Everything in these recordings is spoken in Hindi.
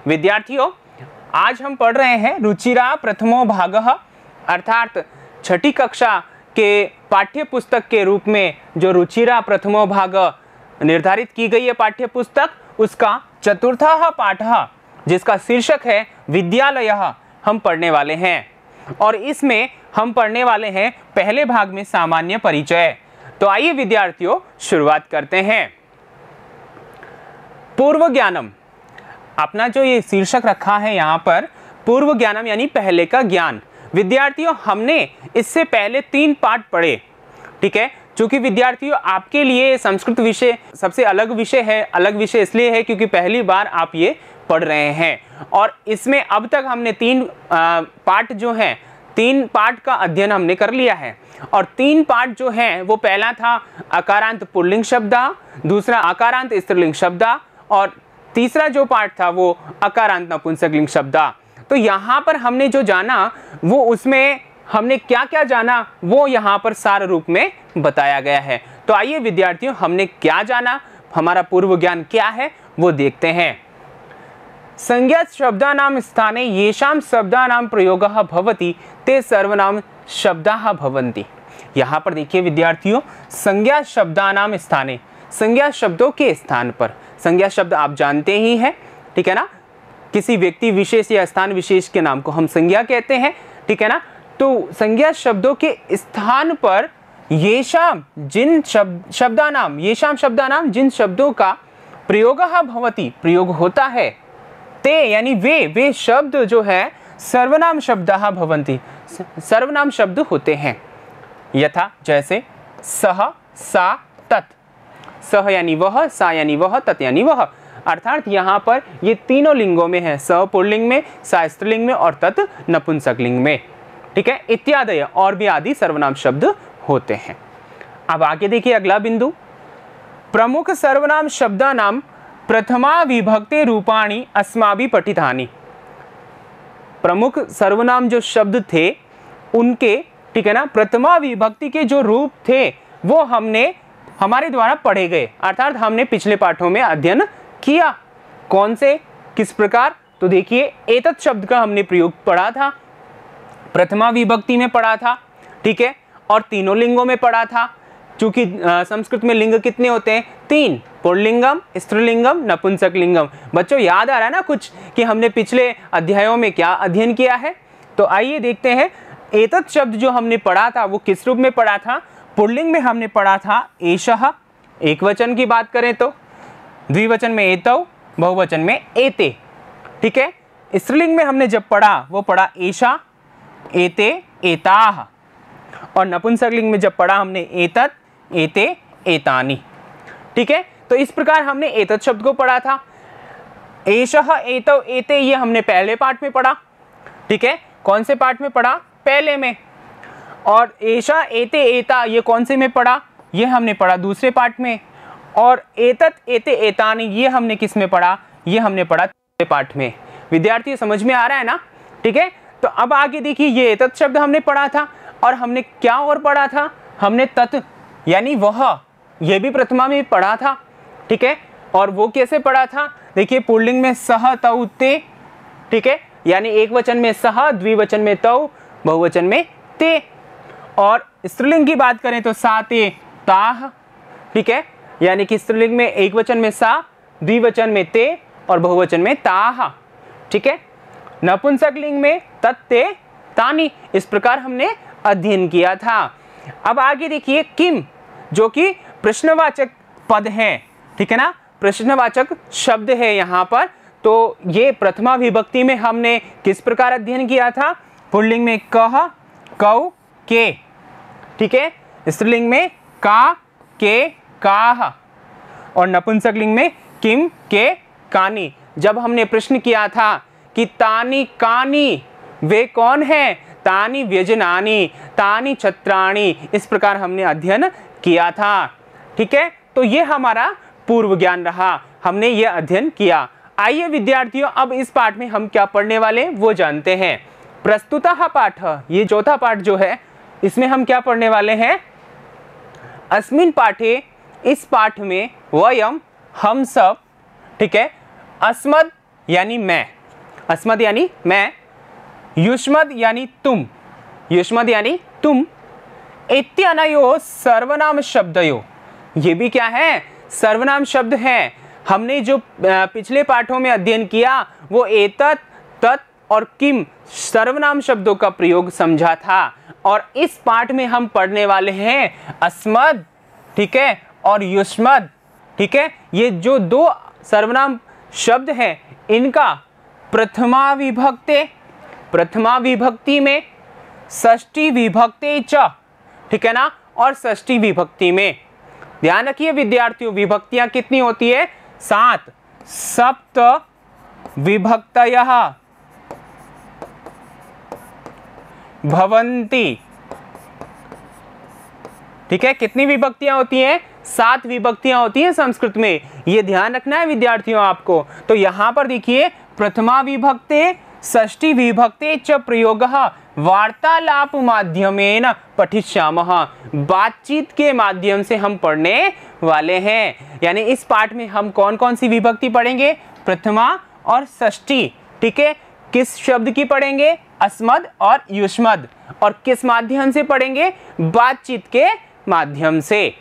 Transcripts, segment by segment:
विद्यार्थियों, आज हम पढ़ रहे हैं रुचिरा प्रथमो भागः, अर्थात छठी कक्षा के पाठ्य पुस्तक के रूप में जो रुचिरा प्रथमो भाग निर्धारित की गई है पाठ्य पुस्तक, उसका चतुर्थः पाठः जिसका शीर्षक है विद्यालयः हम पढ़ने वाले हैं। और इसमें हम पढ़ने वाले हैं पहले भाग में सामान्य परिचय। तो आइए विद्यार्थियों शुरुआत करते हैं। पूर्व ज्ञानम, अपना जो ये शीर्षक रखा है यहाँ पर पूर्व ज्ञानम यानी पहले का ज्ञान। विद्यार्थियों, हमने इससे पहले 3 पाठ पढ़े, ठीक है। चूंकि विद्यार्थियों आपके लिए संस्कृत विषय सबसे अलग विषय है। अलग विषय इसलिए है क्योंकि पहली बार आप ये पढ़ रहे हैं और इसमें अब तक हमने 3 पाठ जो हैं, 3 पाठ का अध्ययन हमने कर लिया है। और 3 पाठ जो हैं वो पहला था आकारांत पुल्लिंग शब्द, दूसरा आकारांत स्त्रीलिंग शब्द और तीसरा जो पाठ था वो आकारांत नपुंसकलिंग शब्द। तो यहाँ पर हमने जो जाना वो उसमें हमने क्या क्या जाना वो यहाँ पर सार रूप में बताया गया है। तो आइए विद्यार्थियों, हमने क्या जाना, हमारा पूर्व ज्ञान क्या है वो देखते हैं। संज्ञा शब्दानां स्थाने येषां शब्दानां प्रयोगः भवति ते सर्वनाम शब्दाः भवन्ति। यहाँ पर देखिए विद्यार्थियों, संज्ञा शब्दानां स्थाने, संज्ञा शब्दों के स्थान पर। संज्ञा शब्द आप जानते ही हैं, ठीक है ना। किसी व्यक्ति विशेष या स्थान विशेष के नाम को हम संज्ञा कहते हैं, ठीक है ना। तो संज्ञा शब्दों के स्थान पर येषां जिन शब्दानां, येषां शब्दानां जिन शब्दों का प्रयोगः भवति प्रयोग होता है, ते यानी वे शब्द जो है सर्वनाम शब्दाः भवन्ति सर्वनाम शब्द होते हैं। यथा जैसे सह, सा, तत्। सह यानी वह, सा यानी वह, तत् यानी वह। अर्थात यहाँ पर ये तीनों लिंगों में है, स पुल्लिंग में, सा स्त्रीलिंग में और तत् नपुंसकलिंग में, ठीक है। इत्यादि और भी आदि सर्वनाम शब्द होते हैं। अब आगे देखिए अगला बिंदु, प्रमुख सर्वनाम शब्दानां प्रथमा विभक्ति रूपाणि अस्माभि पठितानि। प्रमुख सर्वनाम जो शब्द थे उनके, ठीक है ना, प्रथमा विभक्ति के जो रूप थे वो हमने हमारे द्वारा पढ़े गए, अर्थात हमने पिछले पाठों में अध्ययन किया। कौन से, किस प्रकार? तो देखिए एतत् शब्द का हमने प्रयोग पढ़ा था, प्रथमा विभक्ति में पढ़ा था, ठीक है, और तीनों लिंगों में पढ़ा था। चूंकि संस्कृत में लिंग कितने होते हैं? 3, पुल्लिंगम, स्त्रीलिंगम, नपुंसकलिंगम। बच्चों याद आ रहा है ना कुछ कि हमने पिछले अध्यायों में क्या अध्ययन किया है? तो आइए देखते हैं। एतत् शब्द जो हमने पढ़ा था वो किस रूप में पढ़ा था? पुल्लिंग में हमने पढ़ा था एषः, एक वचन की बात करें तो, द्विवचन में एतौ, बहुवचन में एते, ठीक है। स्त्रीलिंग में हमने जब पढ़ा वो पढ़ा एषा, एते, एताः, और नपुंसकलिंग में जब पढ़ा हमने एतत्, एते, एतानि, ठीक है। तो इस प्रकार हमने एतत् शब्द को पढ़ा था। एषः, एतौ, एते ये हमने पहले पाठ में पढ़ा, ठीक है। कौन से पाठ में पढ़ा? पहले में। और एषा, एते, एता ये कौन से में पढ़ा? ये हमने पढ़ा दूसरे पाठ में। और एतत्, एते, एतानि ये हमने किस में पढ़ा? ये हमने पढ़ा तीसरे पाठ में। विद्यार्थी समझ में आ रहा है ना? ठीक है। तो अब आगे देखिए, ये एतत् शब्द हमने पढ़ा था और हमने क्या और पढ़ा था? हमने तत् यानी वह, ये भी प्रथमा में पढ़ा था, ठीक है। और वो कैसे पढ़ा था? देखिए पुल्लिंग में सह, तौ, ते, ठीक है, यानी एक वचन में सह, द्विवचन में तौ, बहुवचन में ते। और स्त्रीलिंग की बात करें तो सा, ते, ताह, ठीक है, यानी कि स्त्रीलिंग में एक वचन में सा, द्विवचन में ते और बहुवचन में ताह, ठीक है। नपुंसकलिंग में तत्ते, तानि। इस प्रकार हमने अध्ययन किया था। अब आगे देखिए किम, जो कि प्रश्नवाचक पद है, ठीक है ना, प्रश्नवाचक शब्द है यहाँ पर। तो ये प्रथमा विभक्ति में हमने किस प्रकार अध्ययन किया था? पुल्लिंग में कह, कौ, के, ठीक है, स्त्रीलिंग में का, के, काह, और नपुंसकलिंग में किम, के, कानि। जब हमने प्रश्न किया था कि तानि कानि वे कौन है? तानि व्यजनानि, तानि छत्राणि, इस प्रकार हमने अध्ययन किया था, ठीक है। तो ये हमारा पूर्व ज्ञान रहा, हमने ये अध्ययन किया। आइए विद्यार्थियों, अब इस पाठ में हम क्या पढ़ने वाले वो जानते हैं। प्रस्तुतः पाठ, ये चौथा पाठ जो है इसमें हम क्या पढ़ने वाले हैं? अस्मिन् पाठे, इस पाठ में वयम हम सब, ठीक है, अस्मद यानी मैं, अस्मद यानी मैं, युष्मद यानी तुम, युष्मद यानी तुम, इत्यनयो सर्वनाम शब्दयो, ये भी क्या है, सर्वनाम शब्द है। हमने जो पिछले पाठों में अध्ययन किया वो एतत्, तत् और किम सर्वनाम शब्दों का प्रयोग समझा था, और इस पाठ में हम पढ़ने वाले हैं अस्मद, ठीक है, और युष्मद, ठीक है। ये जो दो सर्वनाम शब्द हैं इनका प्रथमा विभक्ते, प्रथमा विभक्ति में, षष्ठी विभक्ते च, ठीक है ना, और षष्ठी विभक्ति में। ध्यान रखिए विद्यार्थियों, विभक्तियां कितनी होती है, 7। सप्त विभक्तयः भवन्ति, ठीक है, कितनी विभक्तियां होती हैं, 7 विभक्तियां होती हैं संस्कृत में, ये ध्यान रखना है विद्यार्थियों आपको। तो यहां पर देखिए प्रथमा विभक्ते षष्ठी विभक्ते च प्रयोगः वार्तालाप माध्यमेन पठिष्यामः, बातचीत के माध्यम से हम पढ़ने वाले हैं। यानी इस पाठ में हम कौन कौन सी विभक्ति पढ़ेंगे, प्रथमा और षष्ठी, ठीक है। किस शब्द की पढ़ेंगे, अस्मद और युष्मद, और किस माध्यम से पढ़ेंगे, बातचीत के माध्यम से,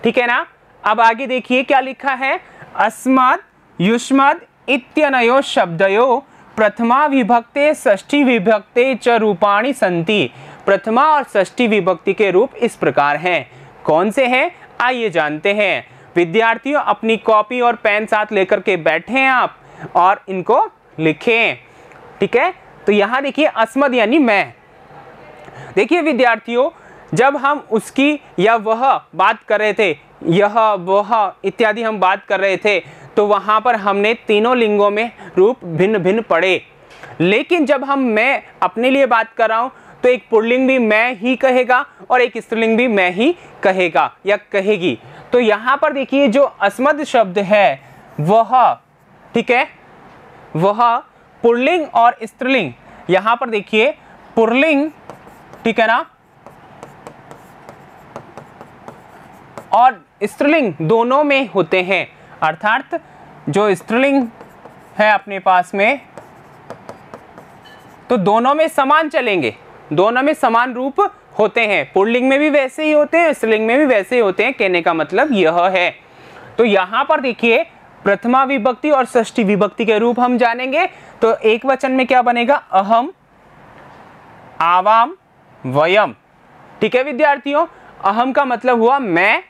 ठीक है ना। अब आगे देखिए क्या लिखा है, अस्मद युष्मद इत्यनयो शब्दयो प्रथमा विभक्ते षष्ठी विभक्ते च रूपाणि सन्ति। प्रथमा और षष्ठी विभक्ति के रूप इस प्रकार हैं, कौन से हैं, आइए जानते हैं। विद्यार्थियों अपनी कॉपी और पेन साथ लेकर के बैठे हैं आप और इनको लिखें, ठीक है। तो यहाँ देखिए अस्मद यानी मैं। देखिए विद्यार्थियों, जब हम उसकी या वह बात कर रहे थे, यह वह इत्यादि हम बात कर रहे थे, तो वहाँ पर हमने तीनों लिंगों में रूप भिन्न भिन्न पढ़े। लेकिन जब हम मैं अपने लिए बात कर रहा हूँ तो एक पुल्लिंग भी मैं ही कहेगा और एक स्त्रीलिंग भी मैं ही कहेगा या कहेगी। तो यहाँ पर देखिए जो अस्मद शब्द है वह, ठीक है, वह पुल्लिंग और स्त्रीलिंग, यहाँ पर देखिए पुल्लिंग, ठीक है ना, और स्त्रीलिंग दोनों में होते हैं। अर्थात जो स्त्रीलिंग है अपने पास में तो दोनों में समान चलेंगे, दोनों में समान रूप होते हैं, पुल्लिंग में भी वैसे ही होते हैं, स्त्रीलिंग में भी वैसे ही होते हैं, कहने का मतलब यह है। तो यहाँ पर देखिए प्रथमा विभक्ति और षष्ठी विभक्ति के रूप हम जानेंगे। तो एक वचन में क्या बनेगा, अहम, आवाम, वयम, ठीक है विद्यार्थियों। अहम का मतलब हुआ मैं,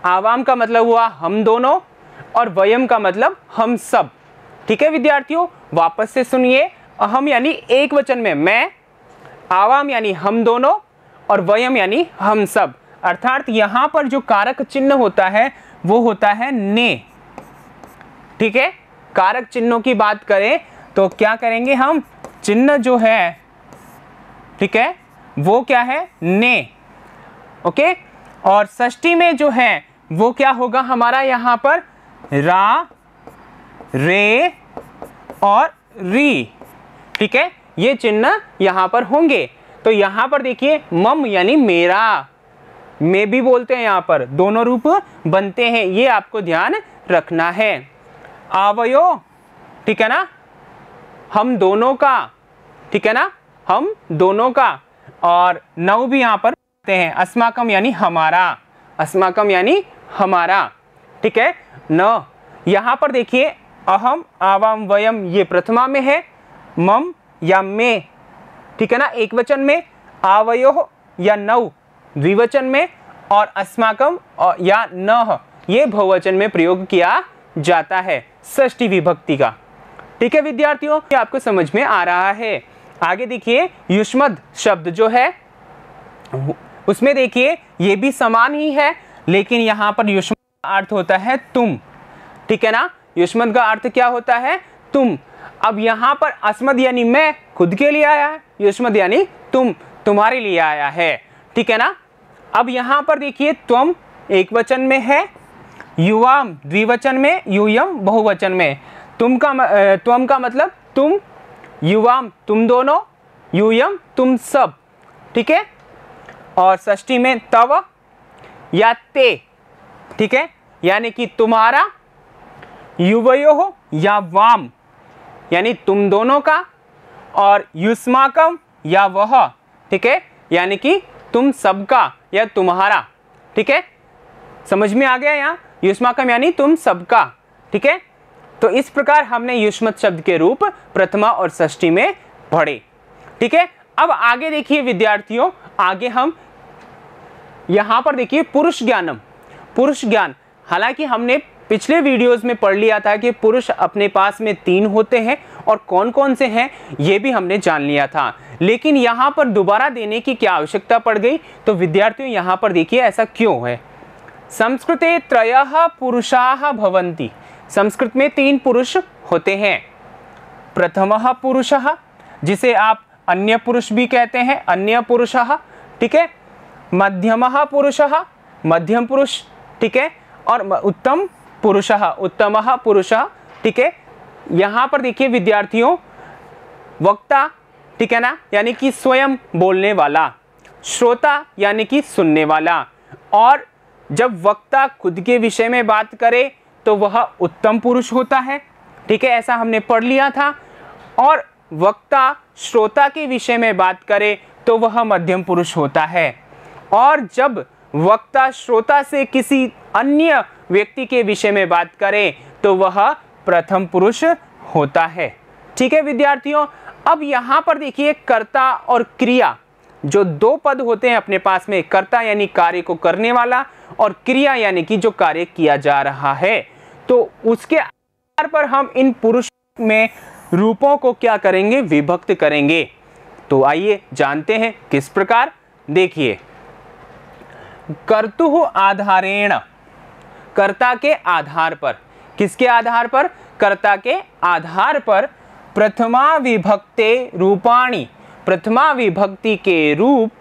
आवाम का मतलब हुआ हम दोनों, और वयम का मतलब हम सब, ठीक है विद्यार्थियों। वापस से सुनिए, अहम यानी एक वचन में मैं, आवाम यानी हम दोनों, और वयम यानी हम सब। अर्थात यहाँ पर जो कारक चिन्ह होता है वो होता है ने, ठीक है। कारक चिन्हों की बात करें तो क्या करेंगे हम, चिन्ह जो है, ठीक है, वो क्या है, ने, ओके। और षष्ठी में जो है वो क्या होगा हमारा, यहाँ पर रा, रे और री, ठीक है, ये चिन्ह यहाँ पर होंगे। तो यहाँ पर देखिए मम यानी मेरा, में भी बोलते हैं, यहाँ पर दोनों रूप बनते हैं, ये आपको ध्यान रखना है। आवयो, ठीक है ना, हम दोनों का, ठीक है ना, हम दोनों का, और नौ भी यहाँ पर बोलते हैं, अस्माकम यानी हमारा, अस्माकम यानी हमारा, ठीक है। न यहाँ पर देखिए अहम, आवाम, वयम ये प्रथमा में है, मम या में, ठीक है ना, एक वचन में, आवयो या नौ द्विवचन में, और अस्माकम या न ये बहुवचन में प्रयोग किया जाता है षष्ठी विभक्ति का, ठीक है विद्यार्थियों। ये आपको समझ में आ रहा है। आगे देखिए युष्मद शब्द जो है उसमें देखिए ये भी समान ही है, लेकिन यहाँ पर युष्मद का अर्थ होता है तुम, ठीक है ना, युष्मद का अर्थ क्या होता है, तुम। अब यहाँ पर अस्मद यानी मैं खुद के लिए आया है, युष्मद यानी तुम, तुम्हारे लिए आया है, ठीक है ना। अब यहाँ पर देखिए त्वम एक वचन में है, युवाम द्विवचन में, यूयम बहुवचन में। त्वम का मतलब तुम, युवाम तुम दोनों, यूयम तुम सब, ठीक है। और षष्ठी में तव या ते, ठीक है, यानी कि तुम्हारा, युवयो या वाम, यानी तुम दोनों का, और युष्माकम या वह, ठीक है, यानी कि तुम सबका या तुम्हारा, ठीक है, समझ में आ गया यहाँ, युष्माकम यानी तुम सबका, ठीक है। तो इस प्रकार हमने युष्मत शब्द के रूप प्रथमा और षष्ठी में पढ़े, ठीक है। अब आगे देखिए विद्यार्थियों, आगे हम यहाँ पर देखिए पुरुष ज्ञानम, पुरुष ज्ञान, हालांकि हमने पिछले वीडियोस में पढ़ लिया था कि पुरुष अपने पास में 3 होते हैं और कौन कौन से हैं ये भी हमने जान लिया था, लेकिन यहाँ पर दोबारा देने की क्या आवश्यकता पड़ गई। तो विद्यार्थियों यहाँ पर देखिए ऐसा क्यों है। संस्कृते त्रयः पुरुषाः भवन्ति, संस्कृत में 3 पुरुष होते हैं। प्रथमः पुरुषः, जिसे आप अन्य पुरुष भी कहते हैं, अन्य पुरुषः, ठीक है। मध्यमः पुरुषः, मध्यम पुरुष, ठीक है। और उत्तम पुरुषः, उत्तमः पुरुषः, ठीक है। यहाँ पर देखिए विद्यार्थियों, वक्ता, ठीक है ना, यानी कि स्वयं बोलने वाला, श्रोता यानी कि सुनने वाला, और जब वक्ता खुद के विषय में बात करे तो वह उत्तम पुरुष होता है, ठीक है, ऐसा हमने पढ़ लिया था। और वक्ता श्रोता के विषय में बात करे तो वह मध्यम पुरुष होता है, और जब वक्ता श्रोता से किसी अन्य व्यक्ति के विषय में बात करे तो वह प्रथम पुरुष होता है, ठीक है विद्यार्थियों। अब यहाँ पर देखिए कर्ता और क्रिया, जो 2 पद होते हैं अपने पास में, कर्ता यानी कार्य को करने वाला और क्रिया यानी कि जो कार्य किया जा रहा है, तो उसके आधार पर हम इन पुरुष में रूपों को क्या करेंगे, विभक्त करेंगे। तो आइए जानते हैं किस प्रकार। देखिए, कर्तुः आधारेण, कर्ता के आधार पर, किसके आधार पर, कर्ता के आधार पर प्रथमा विभक्ते रूपाणि, प्रथमा विभक्ति के रूप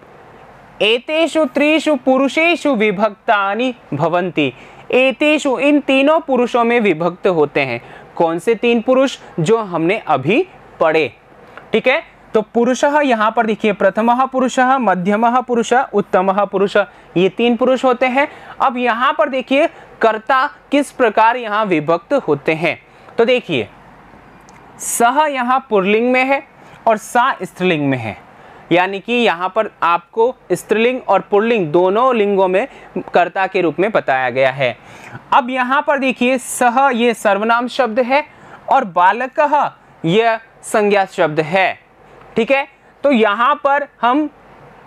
एतेषु 3 पुरुषेषु विभक्तानि भवन्ति, एतेषु इन तीनों पुरुषों में विभक्त होते हैं। कौन से 3 पुरुष, जो हमने अभी पढ़े, ठीक है। तो पुरुषः यहाँ पर देखिए, प्रथमः पुरुषः, मध्यमः पुरुषः, उत्तमः पुरुषः, ये 3 पुरुष होते हैं। अब यहाँ पर देखिए कर्ता किस प्रकार यहाँ विभक्त होते हैं। तो देखिए, सह यहाँ पुल्लिंग में है और सा स्त्रीलिंग में है, यानी कि यहाँ पर आपको स्त्रीलिंग और पुल्लिंग दोनों लिंगों में कर्ता के रूप में बताया गया है। अब यहाँ पर देखिए, सह ये सर्वनाम शब्द है और बालकः यह संज्ञा शब्द है, ठीक है। तो यहाँ पर हम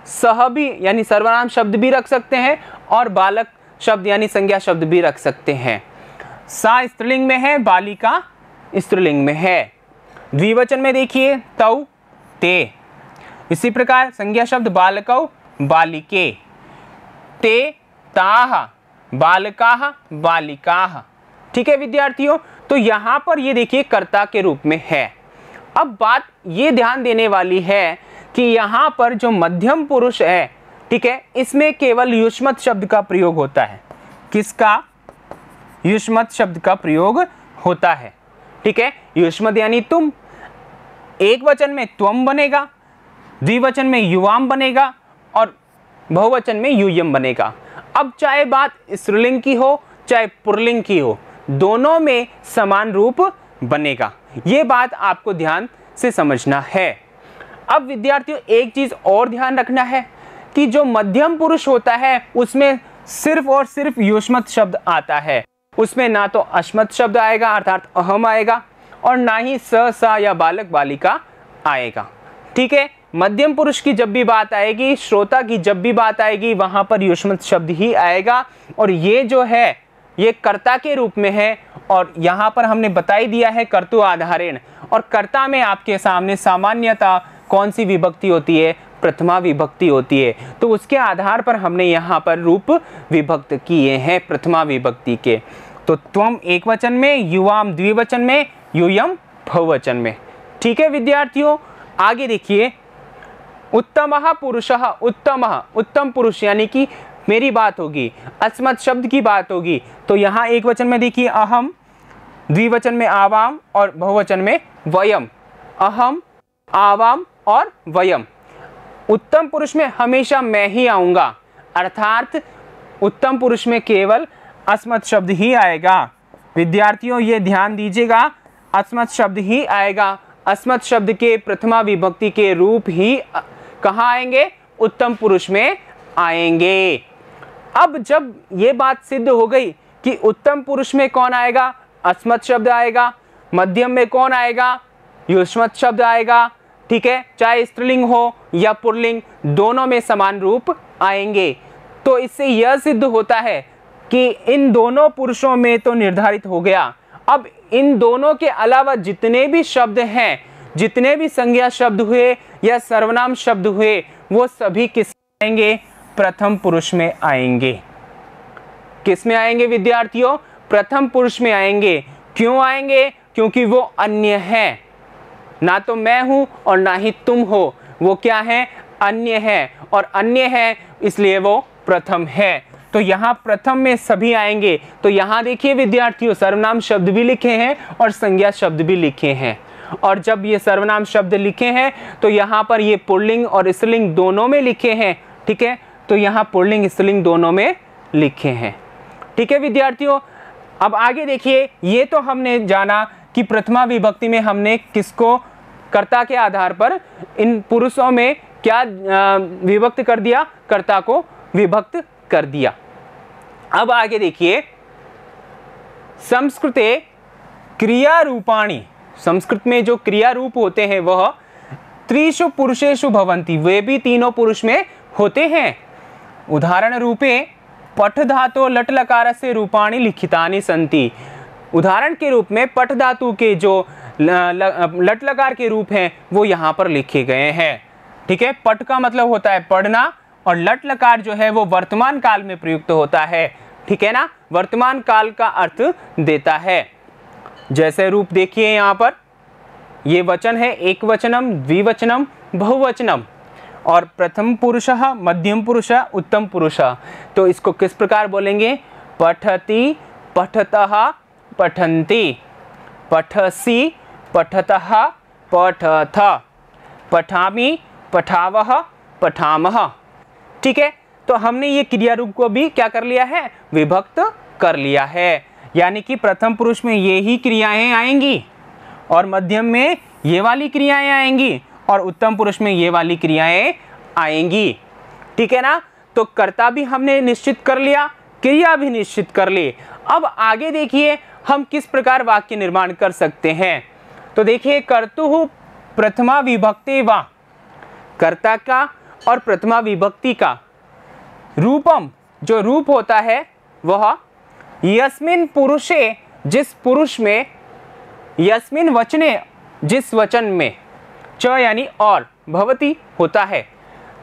सह भी यानी सर्वनाम शब्द भी रख सकते हैं और बालक शब्द यानी संज्ञा शब्द भी रख सकते हैं। सा स्त्रीलिंग में है, बालिका स्त्रीलिंग में है। द्विवचन में देखिए तौ ते, इसी प्रकार संज्ञा शब्द बालकौ बालिके, ते ताः बालकाः बालिकाः, ठीक है विद्यार्थियों। तो यहाँ पर ये देखिए कर्ता के रूप में है। अब बात ये ध्यान देने वाली है कि यहाँ पर जो मध्यम पुरुष है, ठीक है, इसमें केवल युष्मत शब्द का प्रयोग होता है। किसका, युष्मत शब्द का प्रयोग होता है, ठीक है। युष्मत यानी तुम, एक वचन में त्वम बनेगा, द्विवचन में युवाम बनेगा और बहुवचन में यूयम बनेगा। अब चाहे बात स्त्रीलिंग की हो चाहे पुल्लिंग की हो, दोनों में समान रूप बनेगा। ये बात आपको ध्यान से समझना है। अब विद्यार्थियों एक चीज और ध्यान रखना है कि जो मध्यम पुरुष होता है उसमें सिर्फ और सिर्फ युष्मत शब्द आता है, उसमें ना तो अश्मत शब्द आएगा अर्थात अहम आएगा और ना ही स, सा या बालक बालिका आएगा, ठीक है। मध्यम पुरुष की जब भी बात आएगी, श्रोता की जब भी बात आएगी, वहां पर युष्मत शब्द ही आएगा और ये जो है ये कर्ता के रूप में है। और यहाँ पर हमने बता ही दिया है कर्तु आधारेण, और कर्ता में आपके सामने सामान्यतः कौन सी विभक्ति होती है, प्रथमा विभक्ति होती है। तो उसके आधार पर हमने यहाँ पर रूप विभक्त किए हैं प्रथमा विभक्ति के। तो त्वम एक वचन में, युवाम द्विवचन में, यूयम बहुवचन में, ठीक है विद्यार्थियों। आगे देखिए, उत्तमः पुरुषः, उत्तमः उत्तम पुरुष यानी कि मेरी बात होगी, अस्मत् शब्द की बात होगी। तो यहाँ एक वचन में देखिए अहम, द्विवचन में आवाम और बहुवचन में वयम, अहम आवाम और वयम। उत्तम पुरुष में हमेशा मैं ही आऊँगा, अर्थात उत्तम पुरुष में केवल अस्मत् शब्द ही आएगा। विद्यार्थियों ये ध्यान दीजिएगा, अस्मत् शब्द ही आएगा। अस्मत् शब्द के प्रथमा विभक्ति के रूप ही कहाँ आएंगे? उत्तम पुरुष में आएंगे। अब जब ये बात सिद्ध हो गई कि उत्तम पुरुष में कौन आएगा? अस्मत् शब्द आएगा। मध्यम में कौन आएगा? युष्मत् शब्द आएगा। ठीक है, चाहे स्त्रीलिंग हो या पुल्लिंग, दोनों में समान रूप आएंगे। तो इससे यह सिद्ध होता है कि इन दोनों पुरुषों में तो निर्धारित हो गया। अब इन दोनों के अलावा जितने भी शब्द हैं, जितने भी संज्ञा शब्द हुए या सर्वनाम शब्द हुए, वो सभी किस में आएंगे? प्रथम पुरुष में आएंगे। किस में आएंगे विद्यार्थियों? प्रथम पुरुष में आएंगे। क्यों आएंगे? क्योंकि वो अन्य है। ना तो मैं हूं और ना ही तुम हो, वो क्या है? अन्य है, और अन्य है इसलिए वो प्रथम है। तो यहाँ प्रथम में सभी आएंगे। तो यहाँ देखिए विद्यार्थियों, सर्वनाम शब्द भी लिखे हैं और संज्ञा शब्द भी लिखे हैं। और जब ये सर्वनाम शब्द लिखे हैं तो यहाँ पर ये पुल्लिंग और स्त्रीलिंग दोनों में लिखे हैं। ठीक है, तो यहाँ पुल्लिंग स्त्रीलिंग दोनों में लिखे हैं। ठीक है विद्यार्थियों, अब आगे देखिए, ये तो हमने जाना कि प्रथमा विभक्ति में हमने किसको कर्ता के आधार पर इन पुरुषों में क्या विभक्त कर दिया? कर्ता को विभक्त कर दिया। अब आगे देखिए, संस्कृते क्रिया रूपाणी, संस्कृत में जो क्रिया रूप होते हैं वह त्रिषु पुरुषेषु भवन्ति, वे भी तीनों पुरुष में होते हैं। उदाहरण रूपे पठ धातो लट लकार से रूपाणी लिखितानि संति, उदाहरण के रूप में पठ धातु के जो लट लकार के रूप हैं वो यहाँ पर लिखे गए हैं। ठीक है, पठ का मतलब होता है पढ़ना और लट लकार जो है वो वर्तमान काल में प्रयुक्त होता है। ठीक है ना, वर्तमान काल का अर्थ देता है। जैसे रूप देखिए यहाँ पर, ये वचन है एक वचनम, द्विवचनम, बहुवचनम, और प्रथम पुरुषः, मध्यम पुरुषः, उत्तम पुरुषः। तो इसको किस प्रकार बोलेंगे? पठति, पठतः, पठन्ति, पठसि, पठतः, पठथ, पठामि, पठावः, पठामः। ठीक है, तो हमने ये क्रिया रूप को भी क्या कर लिया है? विभक्त कर लिया है। यानी कि प्रथम पुरुष में ये ही क्रियाएं आएंगी और मध्यम में ये वाली क्रियाएं आएंगी और उत्तम पुरुष में ये वाली क्रियाएं आएंगी। ठीक है ना, तो कर्ता भी हमने निश्चित कर लिया, क्रिया भी निश्चित कर ली। अब आगे देखिए हम किस प्रकार वाक्य निर्माण कर सकते हैं। तो देखिए, कर्तुः प्रथमा विभक्ते वा, कर्ता का और प्रथमा विभक्ति का रूपम, जो रूप होता है वह यस्मिन पुरुषे, जिस पुरुष में, यस्मिन वचने, जिस वचन में, च यानी और, भवति होता है।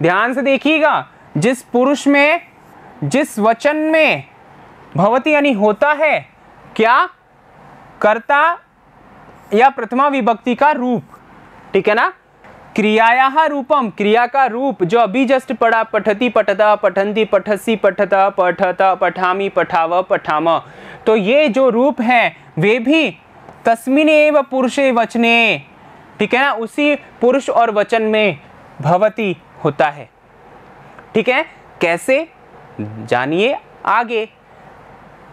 ध्यान से देखिएगा, जिस पुरुष में, जिस वचन में, भवति यानी होता है, क्या? कर्ता या प्रथमा विभक्ति का रूप। ठीक है ना, क्रियायाः रूपम, क्रिया का रूप जो अभी जस्ट पढ़ा, पठति, पठता, पठन्ति, पठसि, पठता, पठत, पठामि, पठाव, पठाम। तो ये जो रूप हैं वे भी तस्मिनेव पुरुषे वचने, ठीक है ना, उसी पुरुष और वचन में भवति होता है। ठीक है, कैसे? जानिए आगे।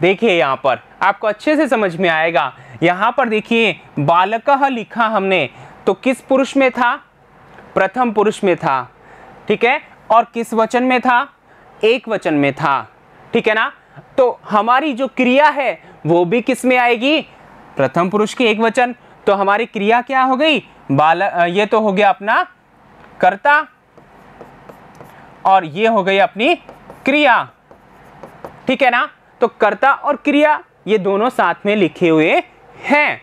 देखिए यहाँ पर आपको अच्छे से समझ में आएगा। यहाँ पर देखिए बालकः लिखा हमने, तो किस पुरुष में था? प्रथम पुरुष में था। ठीक है, और किस वचन में था? एक वचन में था। ठीक है ना, तो हमारी जो क्रिया है वो भी किस में आएगी? प्रथम पुरुष की एक वचन। तो हमारी क्रिया क्या हो गई? ये तो हो गया अपना कर्ता और ये हो गई अपनी क्रिया। ठीक है ना, तो कर्ता और क्रिया ये दोनों साथ में लिखे हुए हैं।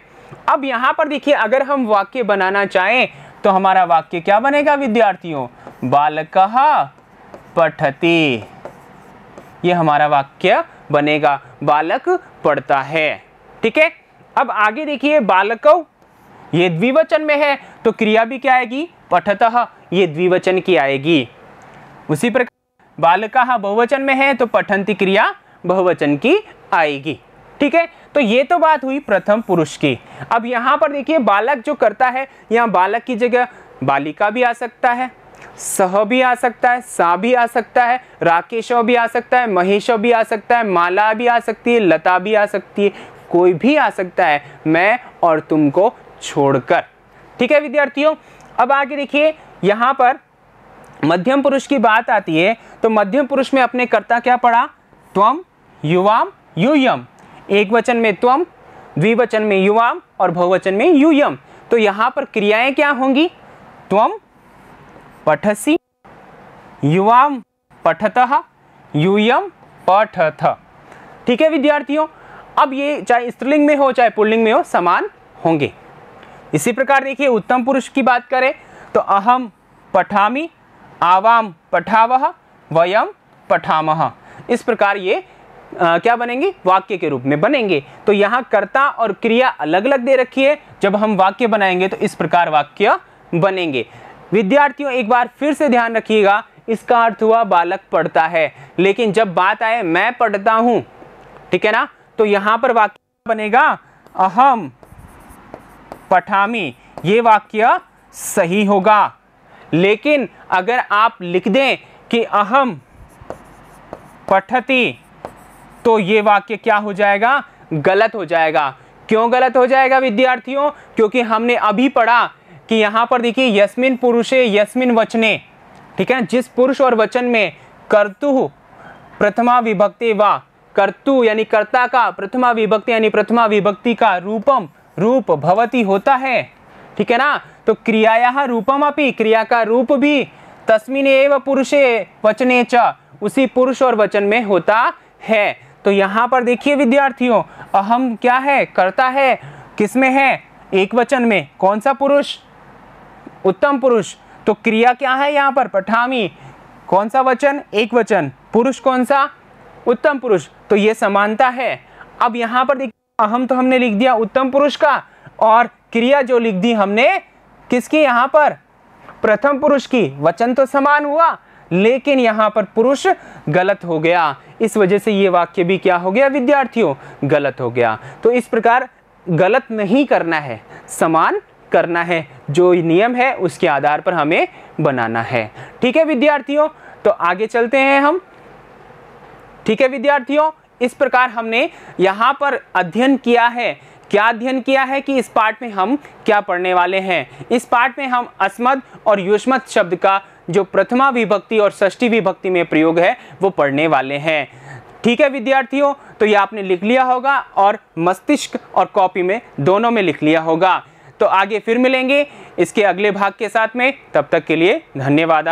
अब यहां पर देखिए, अगर हम वाक्य बनाना चाहें तो हमारा वाक्य क्या बनेगा विद्यार्थियों? बालकः पठति, ये हमारा वाक्य बनेगा, बालक पढ़ता है। ठीक है, अब आगे देखिए, बालकौ ये द्विवचन में है तो क्रिया भी क्या आएगी? पठतः, ये द्विवचन की आएगी। उसी प्रकार बालकः बहुवचन में है तो पठन्ति क्रिया बहुवचन की आएगी। ठीक है, तो ये तो बात हुई प्रथम पुरुष की। अब यहाँ पर देखिए बालक जो करता है, यहाँ बालक की जगह बालिका भी आ सकता है, सह भी आ सकता है, सा भी आ सकता है, राकेश भी आ सकता है, महेश भी आ सकता है, माला भी आ सकती है, लता भी आ सकती है, कोई भी आ सकता है। मैं और तुमको छोड़कर। ठीक है विद्यार्थियों, अब आगे देखिए यहाँ पर मध्यम पुरुष की बात आती है, तो मध्यम पुरुष में अपने कर्ता क्या पढ़ा, त्वम, युवाम, यूयम। एक वचन में त्वम, द्विवचन में युवाम और बहुवचन में यूयम। तो यहाँ पर क्रियाएं क्या होंगी, त्वम पठसि, युवाम पठतः, यूयम पठथ। ठीक है विद्यार्थियों, अब ये चाहे स्त्रीलिंग में हो चाहे पुल्लिंग में हो समान होंगे। इसी प्रकार देखिए उत्तम पुरुष की बात करें तो अहम पठामि, आवाम पठावः, वयम पठामः। इस प्रकार ये क्या बनेंगे, वाक्य के रूप में बनेंगे। तो यहाँ कर्ता और क्रिया अलग अलग दे रखी है, जब हम वाक्य बनाएंगे तो इस प्रकार वाक्य बनेंगे। विद्यार्थियों एक बार फिर से ध्यान रखिएगा, इसका अर्थ हुआ बालक पढ़ता है, लेकिन जब बात आए मैं पढ़ता हूं, ठीक है ना, तो यहाँ पर वाक्य बनेगा अहम पठामि। ये वाक्य सही होगा। लेकिन अगर आप लिख दें कि अहम पठति, तो ये वाक्य क्या हो जाएगा, गलत हो जाएगा। क्यों गलत हो जाएगा विद्यार्थियों, क्योंकि हमने अभी पढ़ा कि यहाँ पर देखिए यस्मिन पुरुषे यस्मिन वचने, ठीक है, जिस पुरुष और वचन में कर्तु प्रथमा विभक्ति वा, कर्तु यानी कर्ता का प्रथमा विभक्ति यानी प्रथमा विभक्ति का रूपम रूप भवति होता है, ठीक है ना। तो क्रियायाः रूपम अपि, क्रिया का रूप भी तस्मिन् एव पुरुषे वचने च, उसी पुरुष और वचन में होता है। तो यहाँ पर देखिए विद्यार्थियों अहम क्या है, कर्ता है, किसमें है, एक वचन में। कौन सा पुरुष, उत्तम पुरुष। तो क्रिया क्या है यहाँ पर, पठामी, कौन सा वचन, एक वचन, पुरुष कौन सा, उत्तम पुरुष। तो ये समानता है। अब यहाँ पर देखिए अहम तो हमने लिख दिया उत्तम पुरुष का, और क्रिया जो लिख दी हमने किसकी, यहाँ पर प्रथम पुरुष की। वचन तो समान हुआ, लेकिन यहाँ पर पुरुष गलत हो गया। इस वजह से ये वाक्य भी क्या हो गया विद्यार्थियों, गलत हो गया। तो इस प्रकार गलत नहीं करना है, समान करना है। जो नियम है उसके आधार पर हमें बनाना है। ठीक है विद्यार्थियों, तो आगे चलते हैं हम। ठीक है विद्यार्थियों, इस प्रकार हमने यहाँ पर अध्ययन किया है। क्या अध्ययन किया है कि इस पाठ में हम क्या पढ़ने वाले हैं। इस पाठ में हम अस्मद और युष्मत शब्द का जो प्रथमा विभक्ति और षष्ठी विभक्ति में प्रयोग है वो पढ़ने वाले हैं। ठीक है विद्यार्थियों, तो ये आपने लिख लिया होगा और मस्तिष्क और कॉपी में दोनों में लिख लिया होगा। तो आगे फिर मिलेंगे इसके अगले भाग के साथ में, तब तक के लिए धन्यवाद।